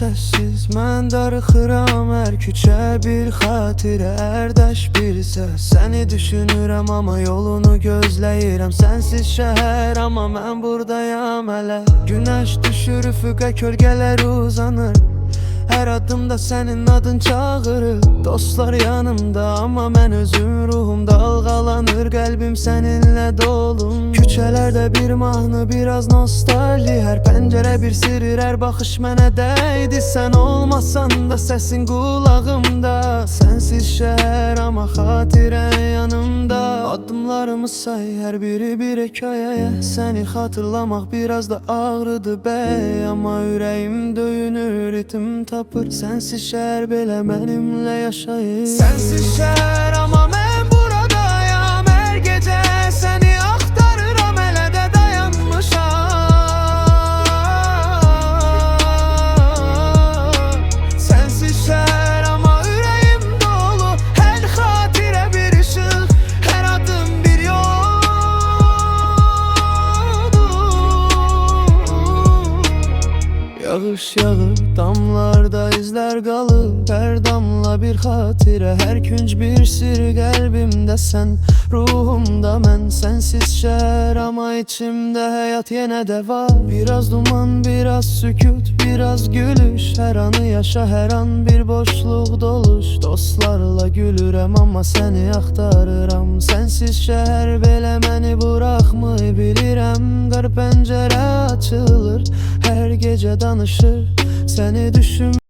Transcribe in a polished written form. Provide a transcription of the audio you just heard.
səssiz mən darıxıram hər küçə bir xatirə, hər daş bir səs. Səni düşünürəm amma yolunu gözləyirəm, sənsiz şəhər amma mən buradayam hələ. Günəş düşür üfüqə, kölgələr uzanır, hər addımda sənin adın çağırır. Dostlar yanımda amma mən özüm, ruhum dalğalanır, qəlbim səninlə dolu. Küçələrdə bir mahnı, biraz nostalji, hər pəncərə bir sirr, hər baxış mənə dəydi. Sən olmasan da səsin qulağımda, sənsiz şəhər amma xatirən yanımda. Addımlarımı say, hər biri bir hekayəyə, səni xatırlamaq biraz da ağrıdı bəy. Amma ürəyim döyünür, ritim tapır, sənsiz şəhər belə mənimlə yaşayır. Sənsiz şəhər amma mən buradayam, hər gecə səni axtarıram, hələ də dayanmışam. Sənsiz şəhər amma ürəyim dolu, hər xatirə bir işıq, hər adım bir yol. Yağış yağıb, damlarda izlər qalıb, hər damla bir xatirə, hər künc bir sir qəlbimdə sən, ruhumda mən. Sənsiz şəhər amma içimdə həyat yenə də var. Biraz duman, biraz sükut, biraz gülüş, hər anı yaşa, hər an bir boşluq doluş. Dostlarla gülürəm amma səni axtarıram, sənsiz şəhər belə məni buraxmay bilirəm. Qar pəncərə açılır, hər gecə danışır, səni düşün.